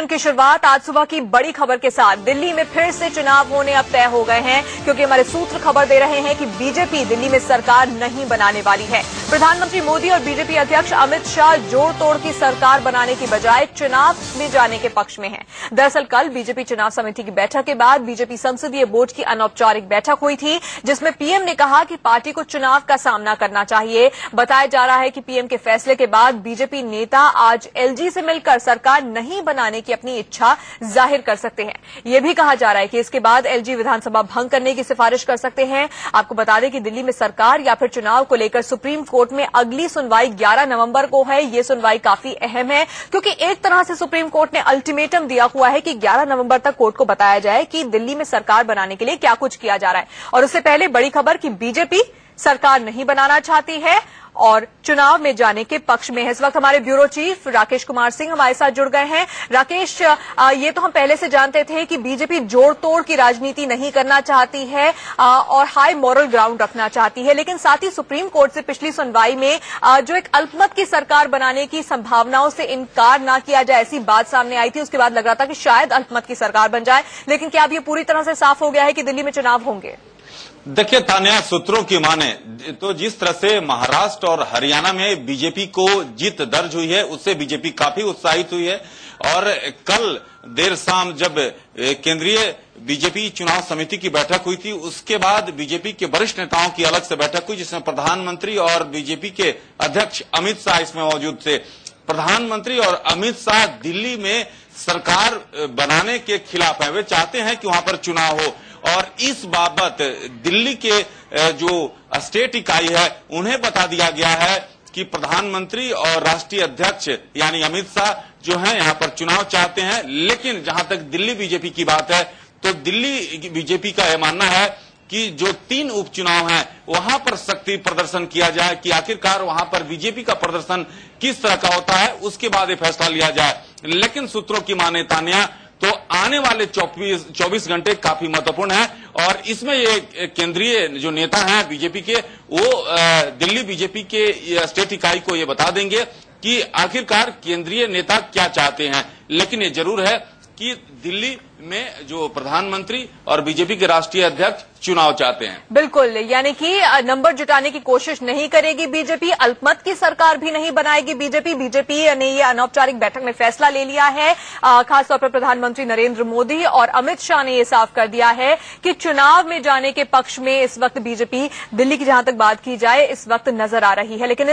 की शुरुआत आज सुबह की बड़ी खबर के साथ। दिल्ली में फिर से चुनाव होने अब तय हो गए हैं, क्योंकि हमारे सूत्र खबर दे रहे हैं कि बीजेपी दिल्ली में सरकार नहीं बनाने वाली है। प्रधानमंत्री मोदी और बीजेपी अध्यक्ष अमित शाह जोड़ तोड़ की सरकार बनाने की बजाय चुनाव में जाने के पक्ष में हैं। दरअसल कल बीजेपी चुनाव समिति की बैठक के बाद बीजेपी संसदीय बोर्ड की अनौपचारिक बैठक हुई थी, जिसमें पीएम ने कहा कि पार्टी को चुनाव का सामना करना चाहिए। बताया जा रहा है कि पीएम के फैसले के बाद बीजेपी नेता आज एलजी से मिलकर सरकार नहीं बनाने की अपनी इच्छा जाहिर कर सकते हैं। यह भी कहा जा रहा है कि इसके बाद एलजी विधानसभा भंग करने की सिफारिश कर सकते हैं। आपको बता दें कि दिल्ली में सरकार या फिर चुनाव को लेकर सुप्रीम कोर्ट में अगली सुनवाई 11 नवंबर को है। यह सुनवाई काफी अहम है, क्योंकि एक तरह से सुप्रीम कोर्ट ने अल्टीमेटम दिया हुआ है कि 11 नवंबर तक कोर्ट को बताया जाए कि दिल्ली में सरकार बनाने के लिए क्या कुछ किया जा रहा है। और उससे पहले बड़ी खबर कि बीजेपी सरकार नहीं बनाना चाहती है और चुनाव में जाने के पक्ष में है। इस वक्त हमारे ब्यूरो चीफ राकेश कुमार सिंह हमारे साथ जुड़ गए हैं। राकेश, ये तो हम पहले से जानते थे कि बीजेपी जोड़ तोड़ की राजनीति नहीं करना चाहती है और हाई मॉरल ग्राउंड रखना चाहती है, लेकिन साथ ही सुप्रीम कोर्ट से पिछली सुनवाई में जो एक अल्पमत की सरकार बनाने की संभावनाओं से इनकार ना किया जाए, ऐसी बात सामने आई थी। उसके बाद लग रहा था कि शायद अल्पमत की सरकार बन जाए, लेकिन क्या अब ये पूरी तरह से साफ हो गया है कि दिल्ली में चुनाव होंगे? देखिए तान्या, सूत्रों की माने तो जिस तरह से महाराष्ट्र और हरियाणा में बीजेपी को जीत दर्ज हुई है, उससे बीजेपी काफी उत्साहित हुई है। और कल देर शाम जब केंद्रीय बीजेपी चुनाव समिति की बैठक हुई थी, उसके बाद बीजेपी के वरिष्ठ नेताओं की अलग से बैठक हुई, जिसमें प्रधानमंत्री और बीजेपी के अध्यक्ष अमित शाह इसमें मौजूद थे। प्रधानमंत्री और अमित शाह दिल्ली में सरकार बनाने के खिलाफ है। वे चाहते हैं कि वहां पर चुनाव हो, और इस बाबत दिल्ली के जो स्टेट इकाई है उन्हें बता दिया गया है कि प्रधानमंत्री और राष्ट्रीय अध्यक्ष यानी अमित शाह जो हैं यहाँ पर चुनाव चाहते हैं। लेकिन जहां तक दिल्ली बीजेपी की बात है, तो दिल्ली बीजेपी का यह मानना है कि जो 3 उपचुनाव हैं वहां पर शक्ति प्रदर्शन किया जाए, कि आखिरकार वहां पर बीजेपी का प्रदर्शन किस तरह का होता है, उसके बाद ये फैसला लिया जाए। लेकिन सूत्रों की माने तान्या, तो आने वाले 24 घंटे काफी महत्वपूर्ण है, और इसमें ये केंद्रीय जो नेता हैं बीजेपी के, वो दिल्ली बीजेपी के स्टेट इकाई को ये बता देंगे कि आखिरकार केंद्रीय नेता क्या चाहते हैं। लेकिन ये जरूर है कि दिल्ली में जो प्रधानमंत्री और बीजेपी के राष्ट्रीय अध्यक्ष चुनाव चाहते हैं। बिल्कुल, यानी कि नंबर जुटाने की कोशिश नहीं करेगी बीजेपी, अल्पमत की सरकार भी नहीं बनाएगी बीजेपी। बीजेपी ने ये अनौपचारिक बैठक में फैसला ले लिया है। खासतौर पर प्रधानमंत्री नरेंद्र मोदी और अमित शाह ने ये साफ कर दिया है कि चुनाव में जाने के पक्ष में इस वक्त बीजेपी दिल्ली की जहां तक बात की जाए इस वक्त नजर आ रही है। लेकिन